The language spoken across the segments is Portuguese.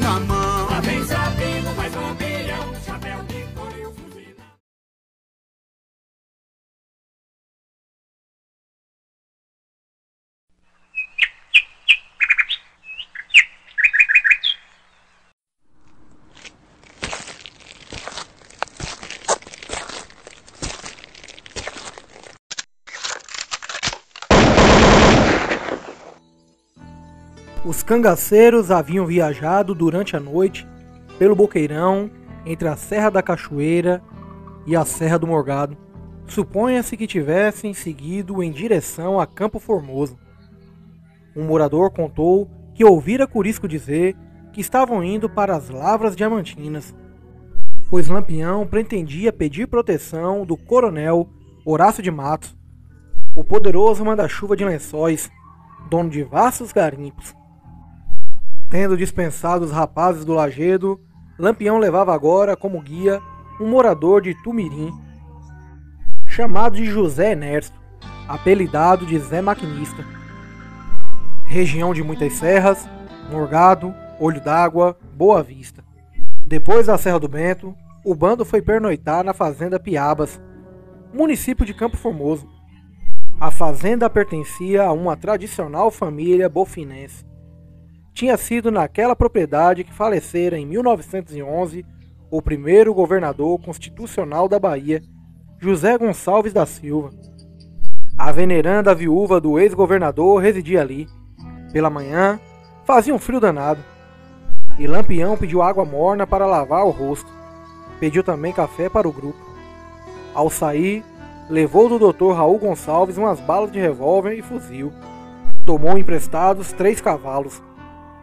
na mão. Lá vem Sabino, mais Lampião, chapéu de couro e o fuzil. Os cangaceiros haviam viajado durante a noite pelo Boqueirão, entre a Serra da Cachoeira e a Serra do Morgado. Suponha-se que tivessem seguido em direção a Campo Formoso. Um morador contou que ouvira Corisco dizer que estavam indo para as Lavras Diamantinas, pois Lampião pretendia pedir proteção do coronel Horácio de Matos, o poderoso manda-chuva de Lençóis, dono de vastos garimpos. Tendo dispensado os rapazes do Lajedo, Lampião levava agora como guia um morador de Tumirim, chamado de José Ernesto, apelidado de Zé Maquinista. Região de muitas serras, Morgado, Olho d'Água, Boa Vista. Depois da Serra do Bento, o bando foi pernoitar na fazenda Piabas, município de Campo Formoso. A fazenda pertencia a uma tradicional família bofinense. Tinha sido naquela propriedade que falecera em 1911 o primeiro governador constitucional da Bahia, José Gonçalves da Silva. A veneranda viúva do ex-governador residia ali. Pela manhã, fazia um frio danado, e Lampião pediu água morna para lavar o rosto. Pediu também café para o grupo. Ao sair, levou do Dr. Raul Gonçalves umas balas de revólver e fuzil. Tomou emprestados 3 cavalos.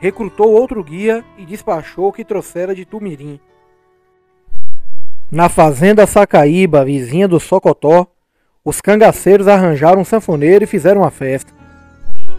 Recrutou outro guia e despachou o que trouxera de Tumirim. Na fazenda Sacaíba, vizinha do Socotó, os cangaceiros arranjaram um sanfoneiro e fizeram uma festa.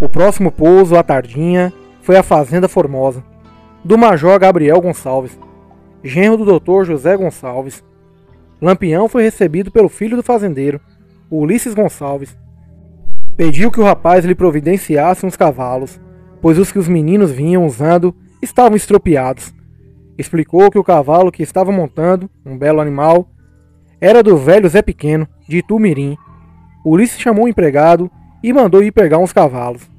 O próximo pouso, à tardinha, foi a fazenda Formosa, do major Gabriel Gonçalves, genro do Dr. José Gonçalves. Lampião foi recebido pelo filho do fazendeiro, Ulisses Gonçalves. Pediu que o rapaz lhe providenciasse uns cavalos, pois os que os meninos vinham usando estavam estropiados. Explicou que o cavalo que estava montando, um belo animal, era do velho Zé Pequeno, de Itumirim. Ulisses chamou o empregado e mandou ir pegar uns cavalos.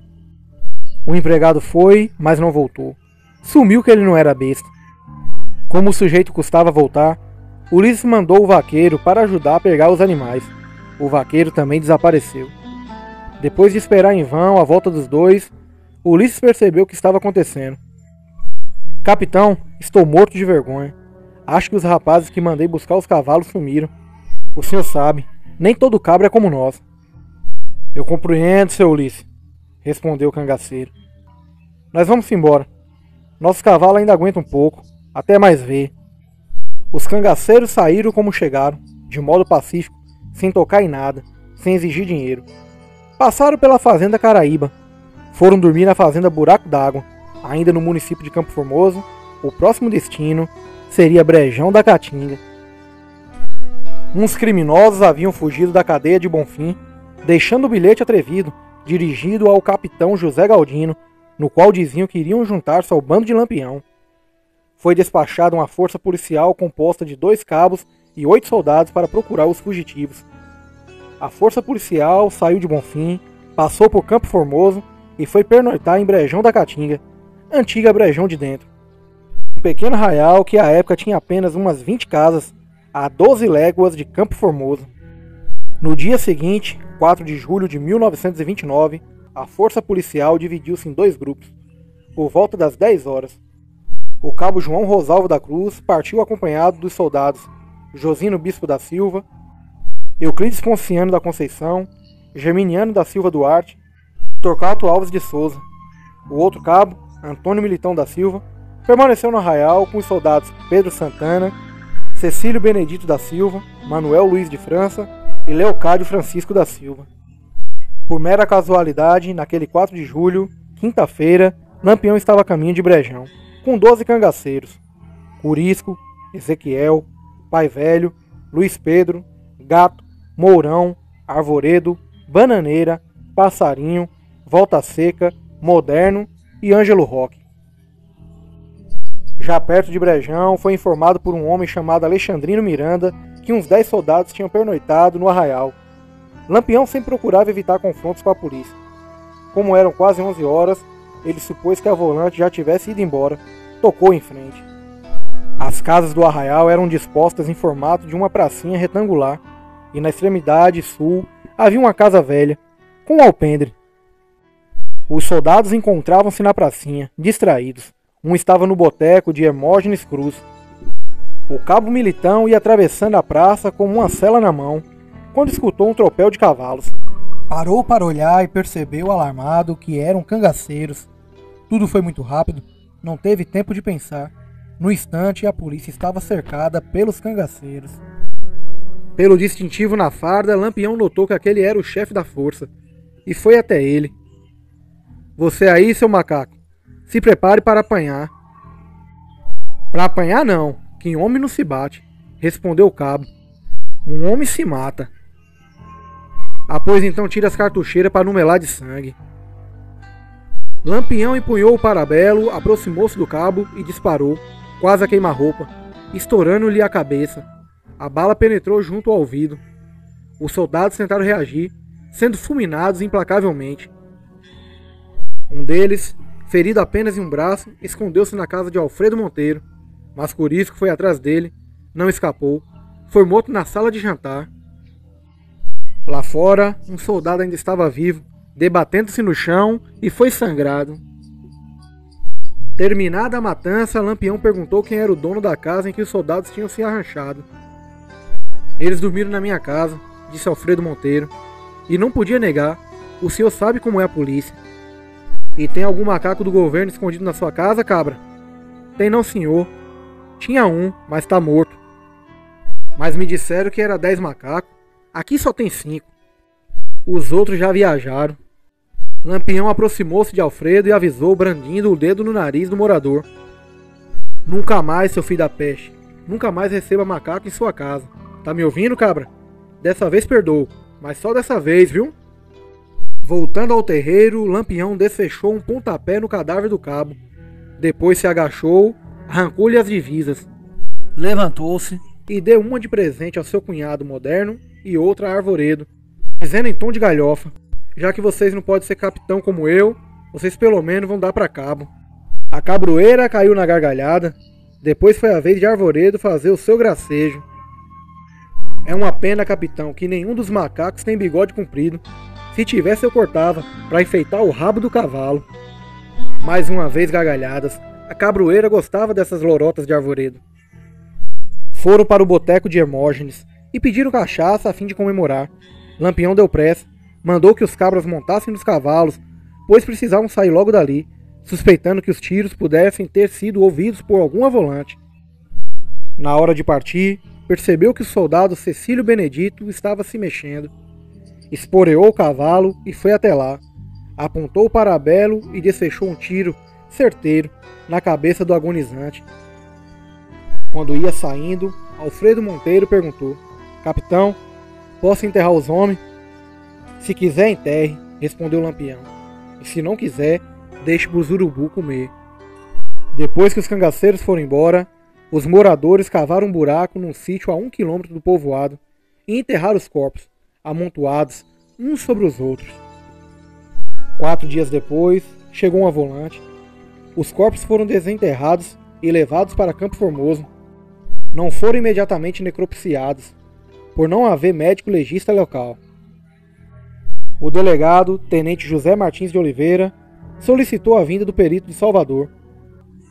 O empregado foi, mas não voltou. Sumiu que ele não era besta. Como o sujeito custava voltar, Ulisses mandou o vaqueiro para ajudar a pegar os animais. O vaqueiro também desapareceu. Depois de esperar em vão a volta dos dois, Ulisses percebeu o que estava acontecendo. Capitão, estou morto de vergonha. Acho que os rapazes que mandei buscar os cavalos sumiram. O senhor sabe, nem todo cabra é como nós. Eu compreendo, seu Ulisses, respondeu o cangaceiro. Nós vamos embora. Nossos cavalos ainda aguentam um pouco, até mais ver. Os cangaceiros saíram como chegaram, de modo pacífico, sem tocar em nada, sem exigir dinheiro. Passaram pela fazenda Caraíba. Foram dormir na fazenda Buraco d'Água, ainda no município de Campo Formoso. O próximo destino seria Brejão da Caatinga. Uns criminosos haviam fugido da cadeia de Bonfim, deixando o bilhete atrevido, dirigido ao capitão José Galdino, no qual diziam que iriam juntar-se ao bando de Lampião. Foi despachada uma força policial composta de 2 cabos e 8 soldados para procurar os fugitivos. A força policial saiu de Bonfim, passou por Campo Formoso e foi pernoitar em Brejão da Caatinga, antiga Brejão de Dentro. Um pequeno arraial que à época tinha apenas umas 20 casas, a 12 léguas de Campo Formoso. No dia seguinte, 4 de julho de 1929, a força policial dividiu-se em 2 grupos. Por volta das 10 horas, o cabo João Rosalvo da Cruz partiu acompanhado dos soldados Josino Bispo da Silva, Euclides Ponciano da Conceição, Germiniano da Silva Duarte, Torquato Alves de Souza. O outro cabo, Antônio Militão da Silva, permaneceu no arraial com os soldados Pedro Santana, Cecílio Benedito da Silva, Manuel Luiz de França e Leocádio Francisco da Silva. Por mera casualidade, naquele 4 de julho, quinta-feira, Lampião estava a caminho de Brejão, com 12 cangaceiros: Corisco, Ezequiel, Pai Velho, Luiz Pedro, Gato, Mourão, Arvoredo, Bananeira, Passarinho, Volta Seca, Moderno e Ângelo Roque. Já perto de Brejão, foi informado por um homem chamado Alexandrino Miranda que uns 10 soldados tinham pernoitado no arraial. Lampião sempre procurava evitar confrontos com a polícia. Como eram quase 11 horas, ele supôs que a volante já tivesse ido embora. Tocou em frente. As casas do arraial eram dispostas em formato de uma pracinha retangular, e na extremidade sul havia uma casa velha, com um alpendre. Os soldados encontravam-se na pracinha, distraídos. Um estava no boteco de Hermógenes Cruz. O cabo Militão ia atravessando a praça com uma sela na mão, quando escutou um tropel de cavalos. Parou para olhar e percebeu, alarmado, que eram cangaceiros. Tudo foi muito rápido, não teve tempo de pensar. No instante, a polícia estava cercada pelos cangaceiros. Pelo distintivo na farda, Lampião notou que aquele era o chefe da força, e foi até ele. Você aí, seu macaco, se prepare para apanhar. Para apanhar não, que homem não se bate, respondeu o cabo. Um homem se mata. Pois então tira as cartucheiras para não melar de sangue. Lampião empunhou o parabelo, aproximou-se do cabo e disparou, quase a queima-roupa, estourando-lhe a cabeça. A bala penetrou junto ao ouvido. Os soldados tentaram reagir, sendo fulminados implacavelmente. Um deles, ferido apenas em um braço, escondeu-se na casa de Alfredo Monteiro, mas Corisco foi atrás dele, não escapou, foi morto na sala de jantar. Lá fora, um soldado ainda estava vivo, debatendo-se no chão e foi sangrado. Terminada a matança, Lampião perguntou quem era o dono da casa em que os soldados tinham se arranchado. Eles dormiram na minha casa, disse Alfredo Monteiro, e não podia negar, o senhor sabe como é a polícia. E tem algum macaco do governo escondido na sua casa, cabra? Tem não, senhor. Tinha um, mas tá morto. Mas me disseram que era 10 macacos. Aqui só tem 5. Os outros já viajaram. Lampião aproximou-se de Alfredo e avisou, brandindo o dedo no nariz do morador. Nunca mais, seu filho da peste. Nunca mais receba macaco em sua casa. Tá me ouvindo, cabra? Dessa vez perdoo, mas só dessa vez, viu? Voltando ao terreiro, Lampião desfechou um pontapé no cadáver do cabo. Depois se agachou, arrancou-lhe as divisas. Levantou-se e deu uma de presente ao seu cunhado moderno e outra a Arvoredo, dizendo em tom de galhofa: já que vocês não podem ser capitão como eu, vocês pelo menos vão dar pra cabo. A cabroeira caiu na gargalhada. Depois foi a vez de Arvoredo fazer o seu gracejo. É uma pena, capitão, que nenhum dos macacos tem bigode comprido. Se tivesse eu cortava, para enfeitar o rabo do cavalo. Mais uma vez gargalhadas. A cabroeira gostava dessas lorotas de Arvoredo. Foram para o boteco de Hermógenes e pediram cachaça a fim de comemorar. Lampião deu pressa, mandou que os cabras montassem nos cavalos, pois precisavam sair logo dali, suspeitando que os tiros pudessem ter sido ouvidos por algum volante. Na hora de partir, percebeu que o soldado Cecílio Benedito estava se mexendo. Esporeou o cavalo e foi até lá. Apontou o parabelo e desfechou um tiro certeiro na cabeça do agonizante. Quando ia saindo, Alfredo Monteiro perguntou: capitão, posso enterrar os homens? Se quiser, enterre, respondeu Lampião. E se não quiser, deixe para os urubu comer. Depois que os cangaceiros foram embora, os moradores cavaram um buraco num sítio a 1 quilômetro do povoado e enterraram os corpos, amontoados uns sobre os outros. 4 dias depois, chegou uma volante. Os corpos foram desenterrados e levados para Campo Formoso. Não foram imediatamente necropsiados, por não haver médico legista local. O delegado, tenente José Martins de Oliveira, solicitou a vinda do perito de Salvador.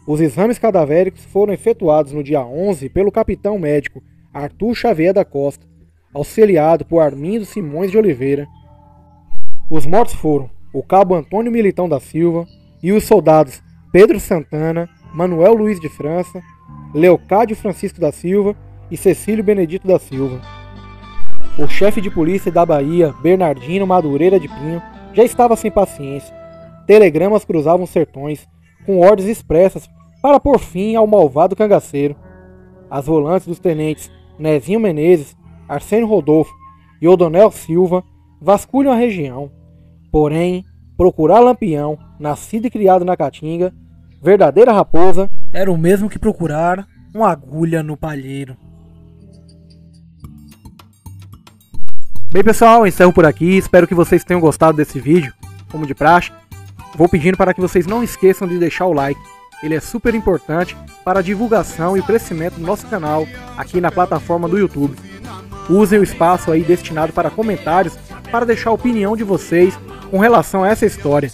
Os exames cadavéricos foram efetuados no dia 11 pelo capitão médico Arthur Xavier da Costa, auxiliado por Armindo Simões de Oliveira. Os mortos foram o cabo Antônio Militão da Silva e os soldados Pedro Santana, Manuel Luiz de França, Leocádio Francisco da Silva e Cecílio Benedito da Silva. O chefe de polícia da Bahia, Bernardino Madureira de Pinho, já estava sem paciência. Telegramas cruzavam os sertões, com ordens expressas para pôr fim ao malvado cangaceiro. As volantes dos tenentes Nezinho Menezes, Arsênio Rodolfo e Odonel Silva vasculham a região. Porém, procurar Lampião, nascido e criado na Caatinga, verdadeira raposa, Era o mesmo que procurar uma agulha no palheiro. Bem, pessoal, encerro por aqui. Espero que vocês tenham gostado desse vídeo. Como de praxe, vou pedindo para que vocês não esqueçam de deixar o like. Ele é super importante para a divulgação e o crescimento do nosso canal aqui na plataforma do YouTube. Usem o espaço aí destinado para comentários para deixar a opinião de vocês com relação a essa história.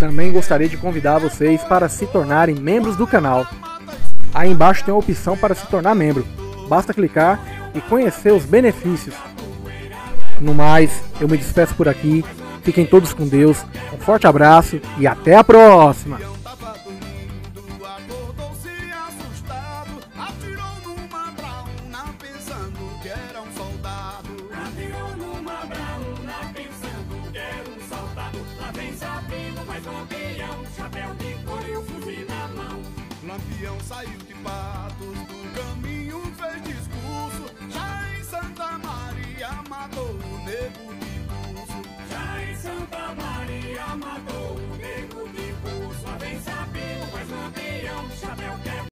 Também gostaria de convidar vocês para se tornarem membros do canal. Aí embaixo tem a opção para se tornar membro. Basta clicar e conhecer os benefícios. No mais, eu me despeço por aqui. Fiquem todos com Deus. Um forte abraço e até a próxima! Lampião saiu de Patos, do caminho fez discurso, já em Santa Maria.